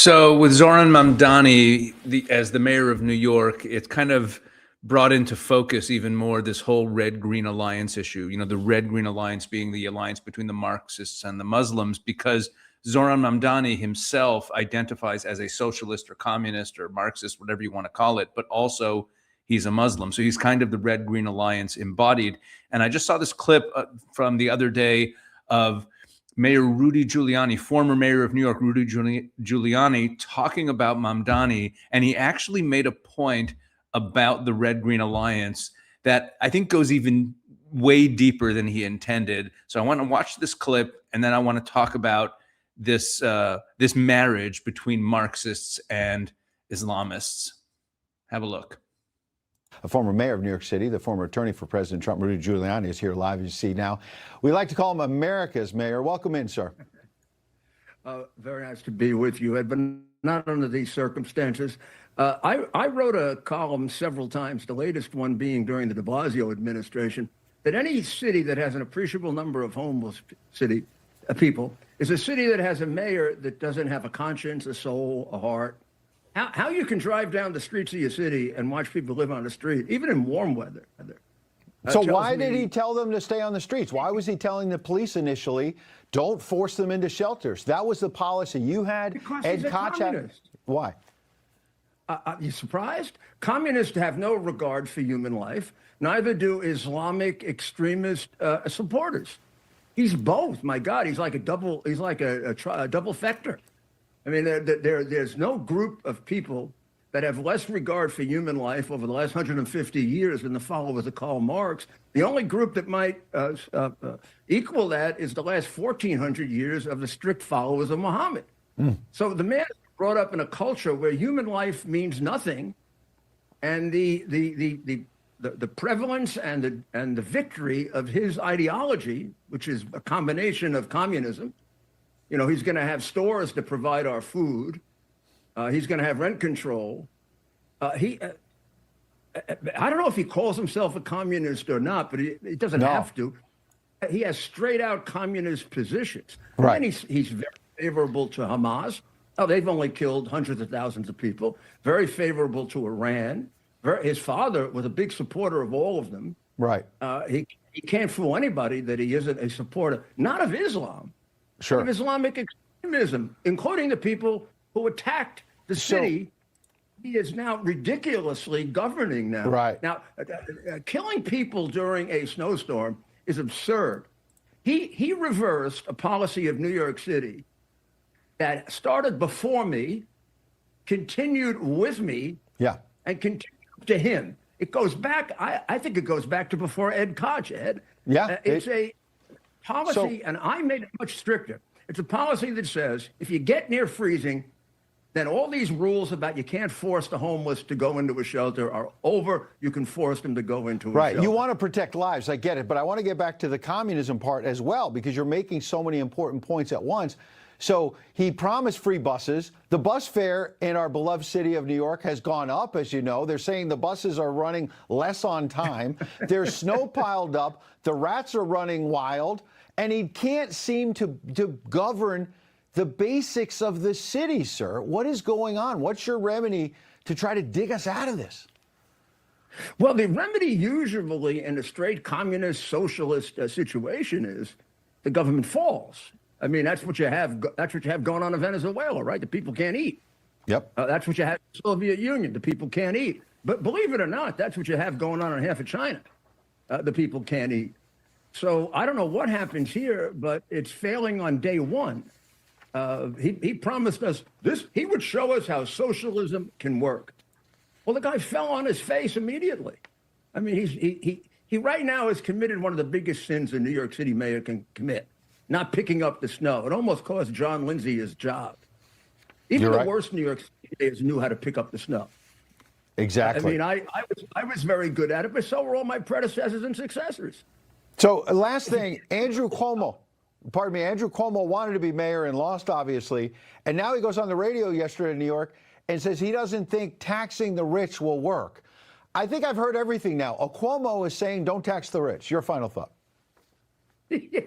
So with Zoran Mamdani as the mayor of New York, it's kind of brought into focus even more this whole red-green alliance issue. You know, the red-green alliance being the alliance between the Marxists and the Muslims, because Zoran Mamdani himself identifies as a socialist or communist or Marxist, whatever you want to call it, but also he's a Muslim. So he's kind of the red-green alliance embodied. And I just saw this clip from the other day of Mayor Rudy Giuliani, former mayor of New York, Rudy Giuliani, talking about Mamdani, and he actually made a point about the Red-Green Alliance that I think goes even way deeper than he intended. So I want to watch this clip, and then I want to talk about this this marriage between Marxists and Islamists. Have a look. A former mayor of New York City, the former attorney for President Trump, Rudy Giuliani, is here live, as you see now. We like to call him America's mayor. Welcome in, sir. Very nice to be with you, Ed, but not under these circumstances. I wrote a column several times, the latest one being during the de Blasio administration, that any city that has an appreciable number of homeless people is a city that has a mayor that doesn't have a conscience, a soul, a heart. How you can drive down the streets of your city and watch people live on the street, even in warm weather. So why did he tell them to stay on the streets? Why was he telling the police initially, don't force them into shelters? That was the policy you had. Because he's a communist. Why? You surprised? Communists have no regard for human life. Neither do Islamic extremist supporters. He's both. My God, he's like a double. He's like a double factor. I mean, there's no group of people that have less regard for human life over the last 150 years than the followers of Karl Marx. The only group that might equal that is the last 1,400 years of the strict followers of Muhammad. So the man is brought up in a culture where human life means nothing, and the prevalence and the victory of his ideology, which is a combination of communism. You know, he's going to have stores to provide our food. He's going to have rent control. I don't know if he calls himself a communist or not, but he doesn't have to. He has straight out communist positions. Right. And he's very favorable to Hamas. Oh, they've only killed hundreds of thousands of people. Very favorable to Iran. His father was a big supporter of all of them. Right. He can't fool anybody that he isn't a supporter, not of Islam, sure, of Islamic extremism, including the people who attacked the city. He is now ridiculously governing now. Right. Now, killing people during a snowstorm is absurd. He reversed a policy of New York City that started before me, continued with me, and continued to him. It goes back, I think it goes back to before Ed Koch, Ed. Yeah. It's a policy, and I made it much stricter. It's a policy that says if you get near freezing, then all these rules about you can't force the homeless to go into a shelter are over. You can force them to go into a shelter. Right. You want to protect lives. I get it. But I want to get back to the communism part as well, because you're making so many important points at once. So he promised free buses. The bus fare in our beloved city of New York has gone up, as you know. They're saying the buses are running less on time. There's snow piled up. The rats are running wild. And he can't seem to govern the basics of the city, sir. What is going on? What's your remedy to try to dig us out of this? Well, the remedy usually in a straight communist socialist situation is the government falls. I mean, that's what you have. That's what you have going on in Venezuela, right? The people can't eat. Yep. That's what you have in the Soviet Union. The people can't eat. But believe it or not, that's what you have going on in half of China. The people can't eat. So I don't know what happens here, but it's failing on day one. He promised us this. He would show us how socialism can work. Well, the guy fell on his face immediately. I mean, he right now has committed one of the biggest sins a New York City mayor can commit, not picking up the snow. It almost cost John Lindsay his job. Even the worst New York City mayors knew how to pick up the snow. Exactly. I mean, I was very good at it, but so were all my predecessors and successors. So last thing, Andrew Cuomo wanted to be mayor and lost, obviously. And now he goes on the radio yesterday in New York and says he doesn't think taxing the rich will work. I think I've heard everything now. Cuomo is saying don't tax the rich. Your final thought. Yeah.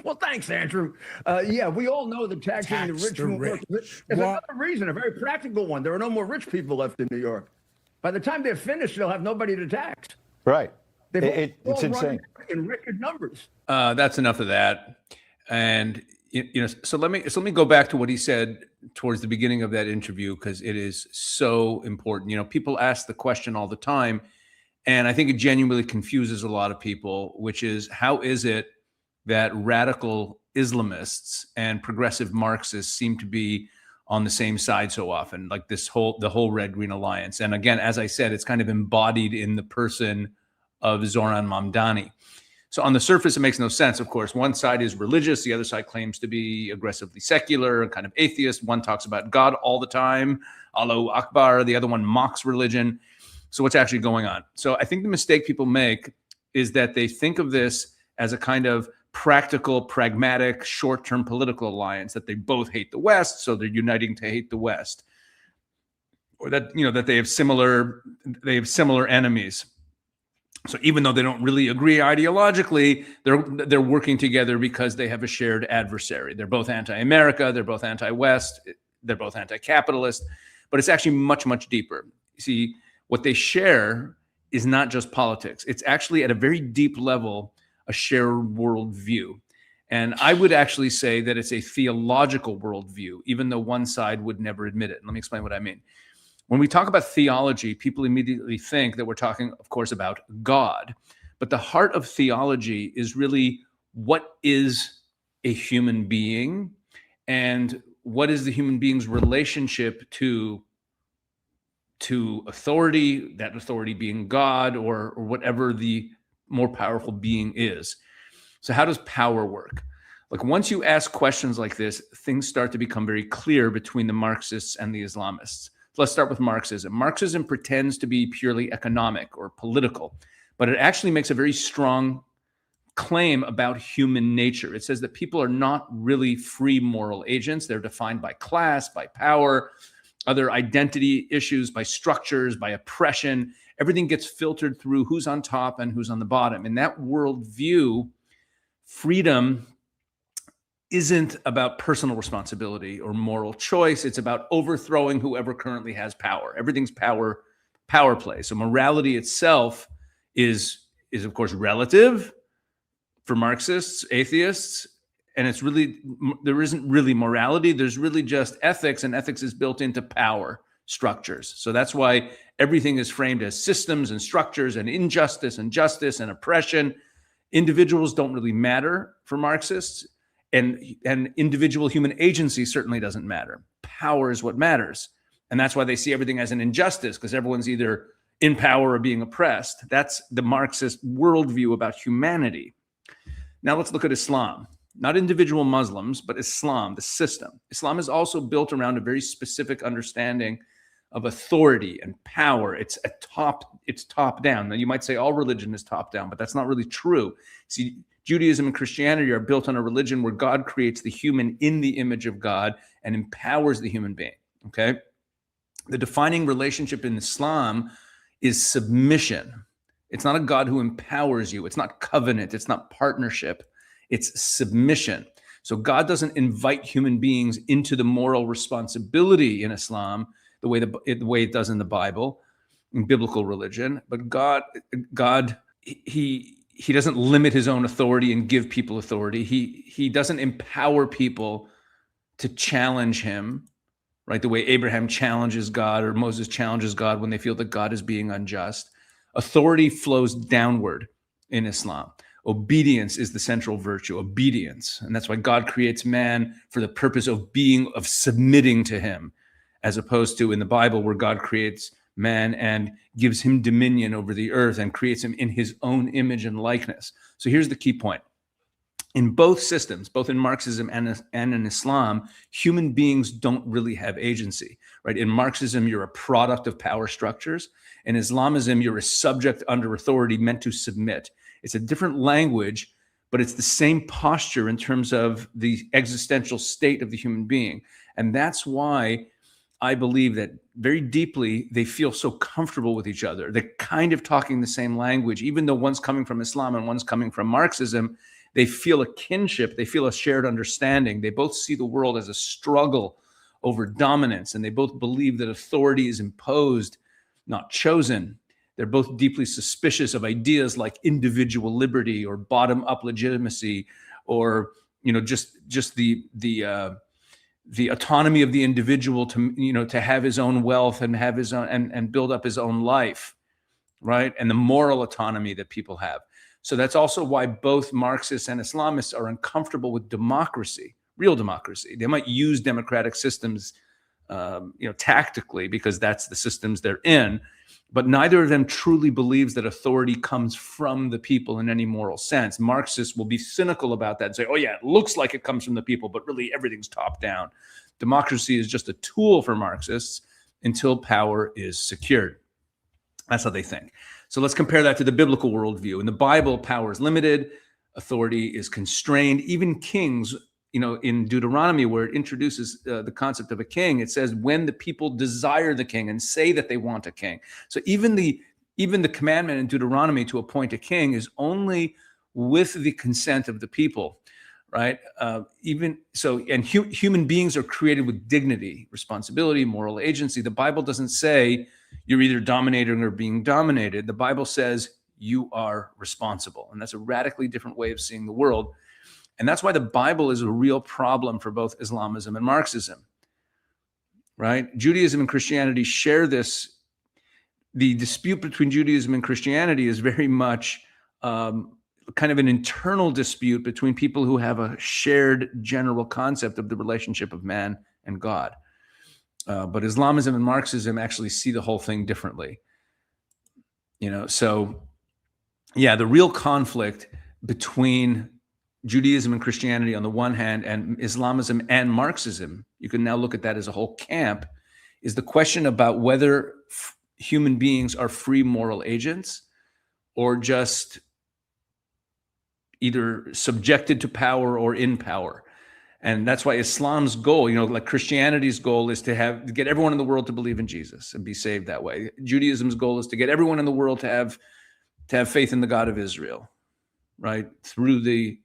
Well, thanks, Andrew. Yeah, we all know that taxing the rich won't work. There's another reason, a very practical one. There are no more rich people left in New York. By the time they're finished, they'll have nobody to tax. Right. They've It's insane. in record numbers. That's enough of that. And so let me go back to what he said towards the beginning of that interview, because it is so important. People ask the question all the time, and I think it genuinely confuses a lot of people, which is, how is it that radical Islamists and progressive Marxists seem to be on the same side so often, like the whole Red-Green Alliance? And again, as I said, it's kind of embodied in the person of Zoran Mamdani. So on the surface, it makes no sense. Of course, one side is religious. The other side claims to be aggressively secular and kind of atheist. One talks about God all the time, Allahu Akbar. The other one mocks religion. So what's actually going on? So I think the mistake people make is that they think of this as a kind of practical, pragmatic, short-term political alliance, that they both hate the West, so they're uniting to hate the West, or that that they have similar enemies. So even though they don't really agree ideologically, they're working together because they have a shared adversary. They're both anti-America, they're both anti-West, they're both anti-capitalist, but it's actually much, much deeper. You see, what they share is not just politics. It's actually at a very deep level a shared worldview. And I would actually say that it's a theological worldview, even though one side would never admit it. Let me explain what I mean. When we talk about theology, people immediately think that we're talking, of course, about God. But the heart of theology is really, what is a human being, and what is the human being's relationship to authority, that authority being God or whatever the more powerful being is. So how does power work? Like, once you ask questions like this, things start to become very clear between the Marxists and the Islamists. So let's start with Marxism. Marxism pretends to be purely economic or political, but it actually makes a very strong claim about human nature. It says that people are not really free moral agents. They're defined by class, by power, other identity issues, by structures, by oppression. Everything gets filtered through who's on top and who's on the bottom. In that worldview, freedom isn't about personal responsibility or moral choice. It's about overthrowing whoever currently has power. Everything's power play. So morality itself is of course relative for Marxists, atheists, and it's really, there isn't really morality. There's really just ethics, and ethics is built into power structures. So that's why everything is framed as systems and structures and injustice and justice and oppression. Individuals don't really matter for Marxists, and individual human agency certainly doesn't matter. Power is what matters. And that's why they see everything as an injustice, because everyone's either in power or being oppressed. That's the Marxist worldview about humanity. Now let's look at Islam. Not individual Muslims, but Islam, the system. Islam is also built around a very specific understanding of authority and power. It's top down. Now you might say all religion is top down, but that's not really true. See, Judaism and Christianity are built on a religion where God creates the human in the image of God and empowers the human being. Okay? The defining relationship in Islam is submission. It's not a God who empowers you. It's not covenant. It's not partnership. It's submission. So God doesn't invite human beings into the moral responsibility in Islam the way it does in the Bible, in biblical religion. But God, he doesn't limit his own authority and give people authority. He doesn't empower people to challenge him, right? The way Abraham challenges God or Moses challenges God when they feel that God is being unjust. Authority flows downward in Islam. Obedience is the central virtue, obedience. And that's why God creates man for the purpose of submitting to him, as opposed to in the Bible where God creates man and gives him dominion over the earth and creates him in his own image and likeness. So here's the key point. In both systems, both in Marxism and in Islam, human beings don't really have agency, right? In Marxism, you're a product of power structures. In Islamism, you're a subject under authority meant to submit. It's a different language, but it's the same posture in terms of the existential state of the human being. And that's why I believe that very deeply they feel so comfortable with each other. They're kind of talking the same language, even though one's coming from Islam and one's coming from Marxism. They feel a kinship. They feel a shared understanding. They both see the world as a struggle over dominance, and they both believe that authority is imposed, not chosen. They're both deeply suspicious of ideas like individual liberty or bottom-up legitimacy, or just the autonomy of the individual to have his own wealth and have his own and build up his own life, right? And the moral autonomy that people have. So that's also why both Marxists and Islamists are uncomfortable with democracy, real democracy. They might use democratic systems, tactically, because that's the systems they're in. But neither of them truly believes that authority comes from the people in any moral sense. Marxists will be cynical about that and say, oh yeah, it looks like it comes from the people, but really everything's top down. Democracy is just a tool for Marxists until power is secured. That's how they think. So let's compare that to the biblical worldview. In the Bible, power is limited, authority is constrained. Even kings, in Deuteronomy, where it introduces the concept of a king, it says when the people desire the king and say that they want a king. So even the commandment in Deuteronomy to appoint a king is only with the consent of the people, right? Human beings are created with dignity, responsibility, moral agency. The Bible doesn't say you're either dominating or being dominated. The Bible says you are responsible, and that's a radically different way of seeing the world. And that's why the Bible is a real problem for both Islamism and Marxism, right? Judaism and Christianity share this. The dispute between Judaism and Christianity is very much kind of an internal dispute between people who have a shared general concept of the relationship of man and God. But Islamism and Marxism actually see the whole thing differently. So yeah, the real conflict between Judaism and Christianity on the one hand, and Islamism and Marxism, you can now look at that as a whole camp, is the question about whether human beings are free moral agents or just either subjected to power or in power. And that's why Islam's goal, like Christianity's goal, is to get everyone in the world to believe in Jesus and be saved that way. Judaism's goal is to get everyone in the world to have faith in the God of Israel, right? Through the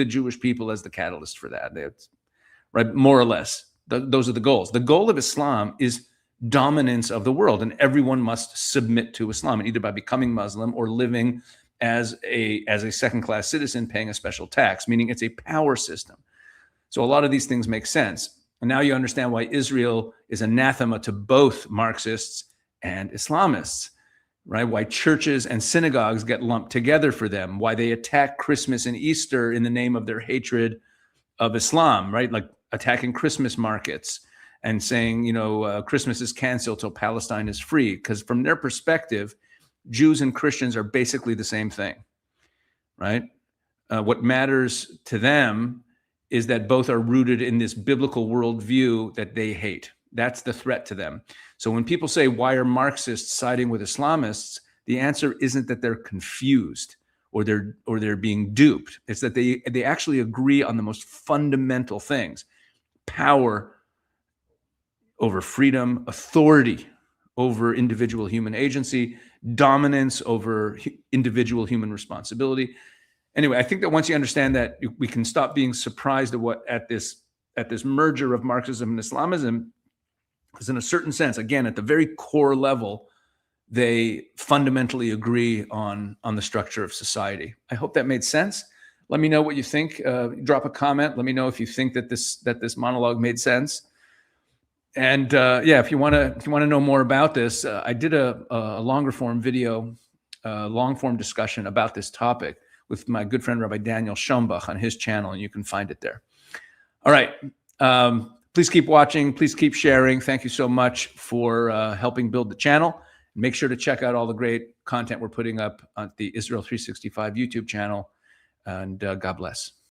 Jewish people as the catalyst for that, right? More or less, those are the goals. The goal of Islam is dominance of the world, and everyone must submit to Islam, either by becoming Muslim or living as a second-class citizen, paying a special tax, meaning it's a power system. So a lot of these things make sense. And now you understand why Israel is anathema to both Marxists and Islamists, right? Why churches and synagogues get lumped together for them, why they attack Christmas and Easter in the name of their hatred of Islam, right? Like attacking Christmas markets and saying, Christmas is canceled till Palestine is free. Because from their perspective, Jews and Christians are basically the same thing, right? What matters to them is that both are rooted in this biblical worldview that they hate. That's the threat to them. So when people say, why are Marxists siding with Islamists? The answer isn't that they're confused or they're being duped. It's that they actually agree on the most fundamental things: power over freedom, authority over individual human agency, dominance over individual human responsibility. Anyway, I think that once you understand that, we can stop being surprised at this merger of Marxism and Islamism, because in a certain sense, again, at the very core level, they fundamentally agree on the structure of society. I hope that made sense. Let me know what you think. Drop a comment. Let me know if you think that this monologue made sense. And if you want to know more about this, I did a longer form video, long form discussion about this topic with my good friend Rabbi Daniel Schombach on his channel, and you can find it there. All right. Please keep watching. Please keep sharing. Thank you so much for helping build the channel. Make sure to check out all the great content we're putting up on the Israel 365 YouTube channel. And God bless.